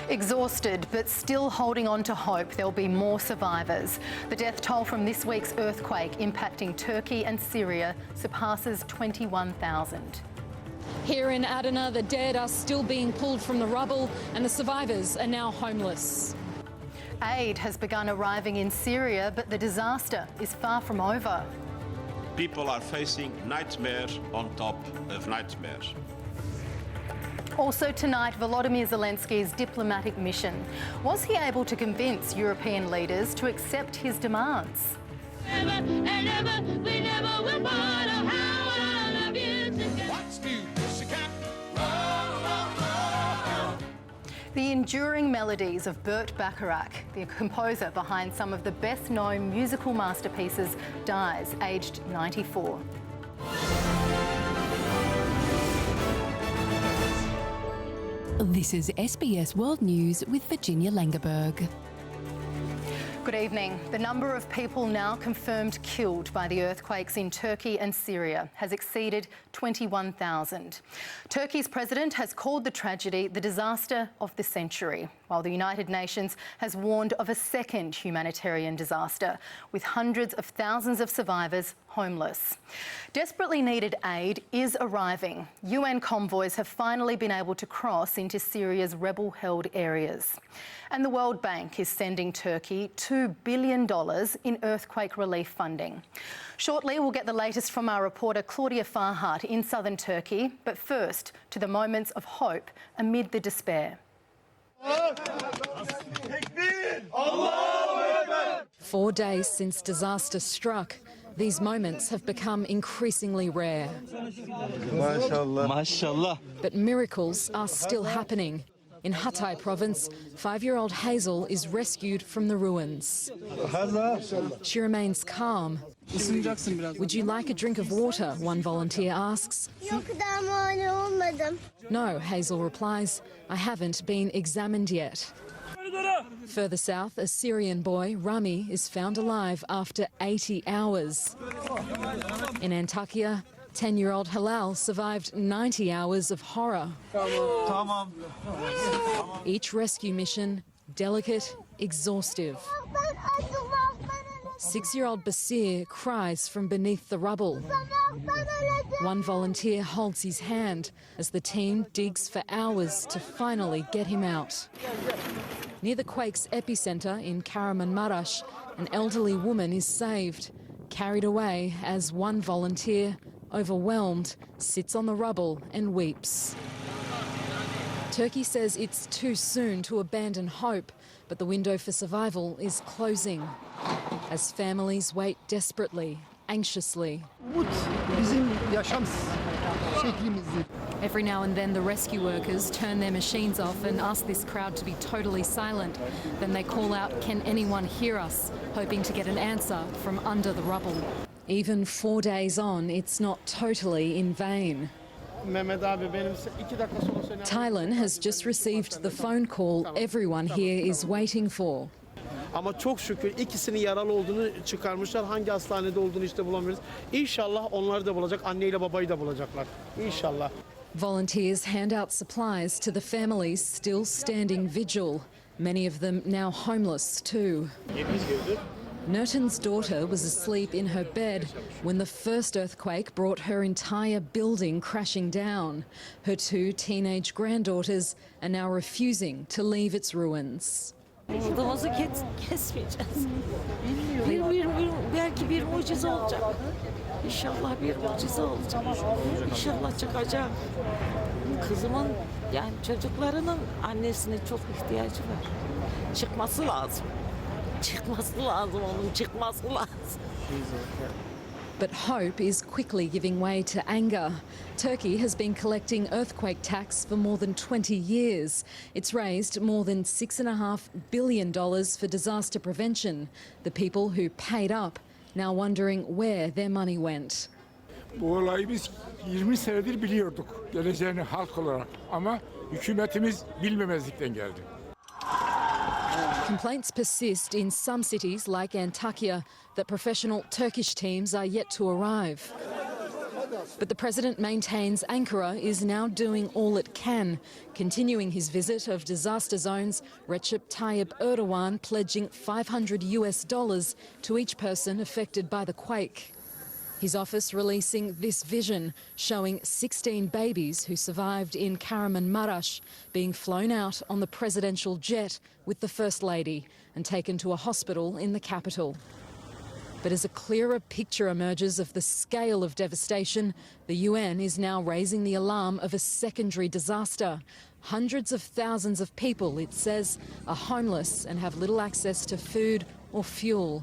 Exhausted but still holding on to hope there'll be more survivors. The death toll from this week's earthquake impacting Turkey and Syria surpasses 21,000. Here in Adana, the dead are still being pulled from the rubble and the survivors are now homeless. Aid has begun arriving in Syria, but the disaster is far from over. People are facing nightmares on top of nightmares. Also tonight, Volodymyr Zelensky's diplomatic mission. Was he able to convince European leaders to accept his demands? The enduring melodies of Burt Bacharach, the composer behind some of the best-known musical masterpieces, dies aged 94. This is SBS World News with Virginia Langerberg. Good evening. The number of people now confirmed killed by the earthquakes in Turkey and Syria has exceeded 21,000. Turkey's president has called the tragedy the disaster of the century, while the United Nations has warned of a second humanitarian disaster, with hundreds of thousands of survivors homeless. Desperately needed aid is arriving. UN convoys have finally been able to cross into Syria's rebel-held areas. And the World Bank is sending Turkey $2 billion in earthquake relief funding. Shortly, we'll get the latest from our reporter Claudia Farhat in southern Turkey, but first to the moments of hope amid the despair. 4 days since disaster struck, these moments have become increasingly rare. Mashallah. But miracles are still happening. In Hatay province, 5-year-old Hazel is rescued from the ruins. She remains calm. Would you like a drink of water? One volunteer asks. No, Hazel replies. I haven't been examined yet. Further south, a Syrian boy, Rami, is found alive after 80 hours. In Antakya, 10-year-old Halal survived 90 hours of horror. Each rescue mission, delicate, exhaustive. 6-year-old Basir cries from beneath the rubble. One volunteer holds his hand as the team digs for hours to finally get him out. Near the quake's epicentre in Kahramanmaraş, an elderly woman is saved, carried away as one volunteer, overwhelmed, sits on the rubble and weeps. Turkey says it's too soon to abandon hope, but the window for survival is closing as families wait desperately, anxiously. Every now and then the rescue workers turn their machines off and ask this crowd to be totally silent. Then they call out, "Can anyone hear us?" hoping to get an answer from under the rubble. Even 4 days on, it's not totally in vain. Thailand has just received the phone call everyone here is waiting for. Ama çok şükür ikisinin yaralı olduğunu çıkarmışlar. Hangi hastanede olduğunu işte bulamıyoruz. İnşallah onları da bulacak, anneyle babayı da bulacaklar. İnşallah. Volunteers hand out supplies to the families still standing vigil, many of them now homeless too. Nurten's daughter was asleep in her bed when the first earthquake brought her entire building crashing down. Her 2 teenage granddaughters are now refusing to leave its ruins. Umudumuzu kesmeyeceğiz. Belki bir mucize olacak. İnşallah bir mucize olacak. İnşallah çıkacak. Kızımın, yani çocuklarının annesine çok ihtiyacı var. Çıkması lazım. Çıkması lazım onun, çıkması lazım. But hope is quickly giving way to anger. Turkey has been collecting earthquake tax for more than 20 years. It's raised more than $6.5 billion for disaster prevention. The people who paid up now wondering where their money went. Bu olayı biz 20 senedir biliyorduk geleceğini halk olarak ama hükümetimiz bilmemezlikten geldi. Complaints persist in some cities like Antakya that professional Turkish teams are yet to arrive. But the president maintains Ankara is now doing all it can, continuing his visit of disaster zones, Recep Tayyip Erdogan pledging $500 to each person affected by the quake. His office releasing this vision showing 16 babies who survived in Kahramanmaraş being flown out on the presidential jet with the First Lady and taken to a hospital in the capital. But as a clearer picture emerges of the scale of devastation, the UN is now raising the alarm of a secondary disaster. Hundreds of thousands of people, it says, are homeless and have little access to food or fuel.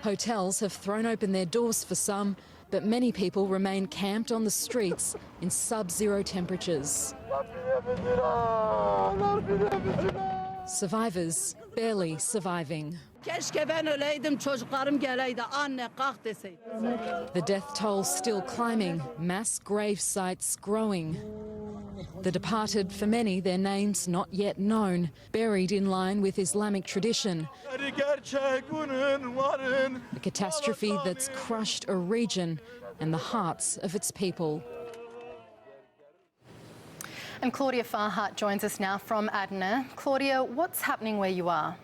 Hotels have thrown open their doors for some, but many people remain camped on the streets in sub-zero temperatures. Survivors barely surviving. The death toll still climbing, mass grave sites growing. The departed, for many, their names not yet known, buried in line with Islamic tradition. A catastrophe that's crushed a region and the hearts of its people. And Claudia Farhat joins us now from Adana. Claudia, what's happening where you are?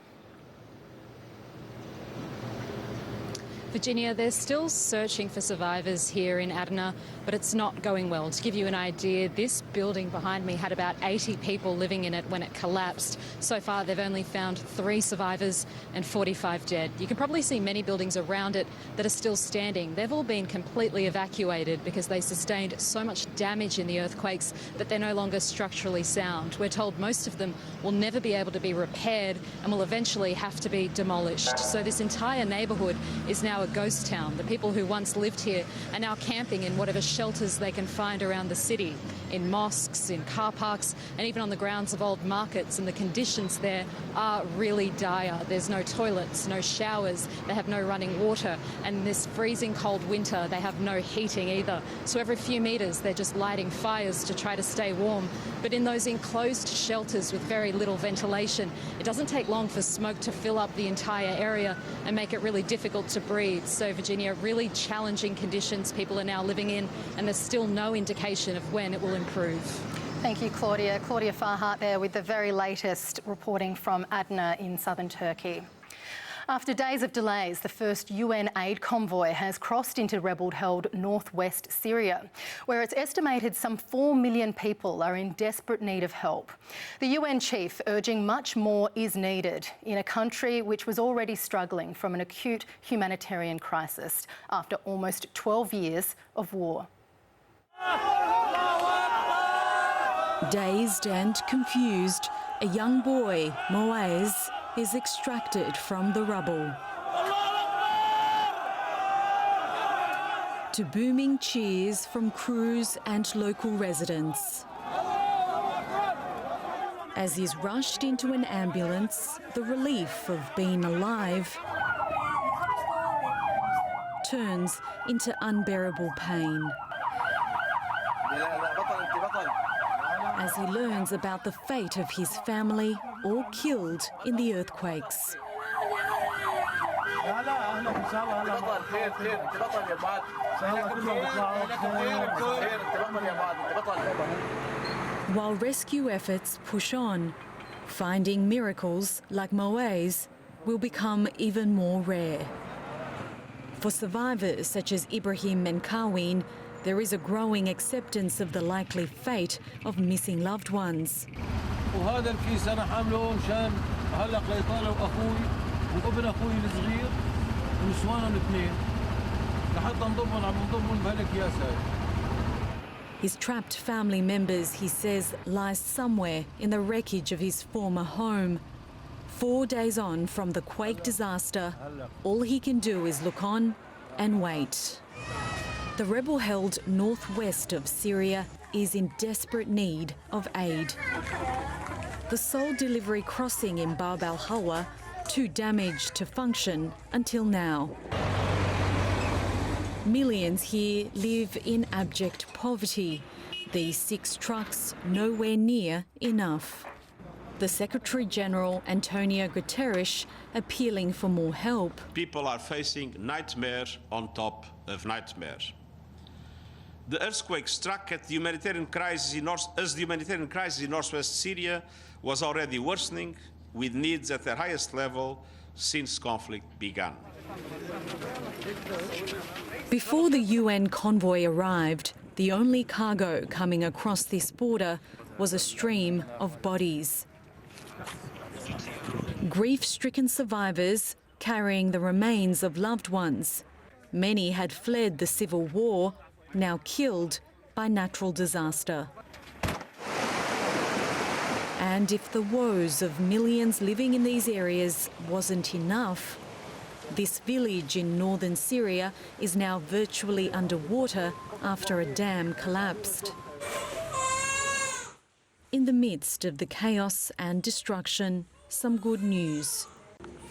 Virginia, they're still searching for survivors here in Adana, but it's not going well. To give you an idea, this building behind me had about 80 people living in it when it collapsed. So far, they've only found 3 survivors and 45 dead. You can probably see many buildings around it that are still standing. They've all been completely evacuated because they sustained so much damage in the earthquakes that they're no longer structurally sound. We're told most of them will never be able to be repaired and will eventually have to be demolished. So this entire neighbourhood is now a ghost town. The people who once lived here are now camping in whatever shelters they can find around the city, in mosques, in car parks, and even on the grounds of old markets. And the conditions there are really dire. There's no toilets, no showers, they have no running water, and this freezing cold winter they have no heating either. So every few metres they're just lighting fires to try to stay warm. But in those enclosed shelters with very little ventilation, it doesn't take long for smoke to fill up the entire area and make it really difficult to breathe. So, Virginia, really challenging conditions people are now living in, and there's still no indication of when it will improve. Thank you, Claudia. Claudia Farhat there with the very latest reporting from Adana in southern Turkey. After days of delays, the first UN aid convoy has crossed into rebel-held northwest Syria, where it's estimated some 4 million people are in desperate need of help. The UN chief urging much more is needed in a country which was already struggling from an acute humanitarian crisis after almost 12 years of war. Dazed and confused, a young boy, Moaz, is extracted from the rubble. To booming cheers from crews and local residents. As he's rushed into an ambulance, the relief of being alive turns into unbearable pain. As he learns about the fate of his family, all killed in the earthquakes. While rescue efforts push on, finding miracles like Moaz will become even more rare. For survivors such as Ibrahim and Kawin, there is a growing acceptance of the likely fate of missing loved ones. وهذا الكيس أنا حامله مشان هلق لإيطاليا وأخوي وابن أخوي الصغير ونسوانهم الاثنين لحتى نضمهم عم نضمهم بهالأكياس هاي. His trapped family members, he says, lies somewhere in the wreckage of his former home. 4 days on from the quake disaster, all he can do is look on and wait. The rebel-held northwest of Syria is in desperate need of aid. The sole delivery crossing in Bab al-Hawa, too damaged to function until now. Millions here live in abject poverty. These 6 trucks nowhere near enough. The Secretary-General, Antonio Guterres, appealing for more help. People are facing nightmare on top of nightmare. The earthquake struck at the humanitarian crisis in northwest Syria was already worsening, with needs at their highest level since conflict began. Before the UN convoy arrived, the only cargo coming across this border was a stream of bodies. Grief-stricken survivors carrying the remains of loved ones. Many had fled the civil war, now killed by natural disaster. And if the woes of millions living in these areas wasn't enough, this village in northern Syria is now virtually underwater after a dam collapsed. In the midst of the chaos and destruction, some good news.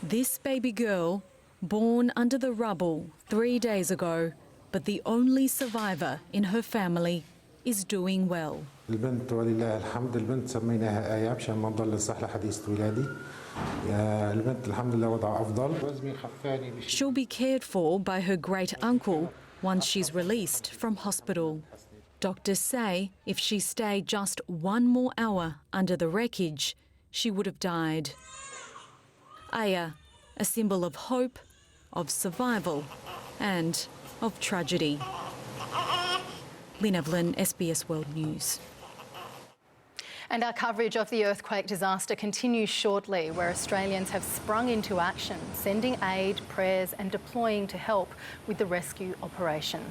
This baby girl, born under the rubble 3 days ago, but the only survivor in her family, is doing well. البنت ولله الحمد البنت سميناها آية مشان ما نضل صح لحديث ولادي. البنت الحمد لله وضعها أفضل. وزني خفاني. She'll be cared for by her great uncle once she's released from hospital. Doctors say if she stayed just 1 more hour under the wreckage, she would have died. Aya, a symbol of hope, of survival and of tragedy. Lynn Evelyn, SBS World News. And our coverage of the earthquake disaster continues shortly, where Australians have sprung into action, sending aid, prayers and deploying to help with the rescue operation.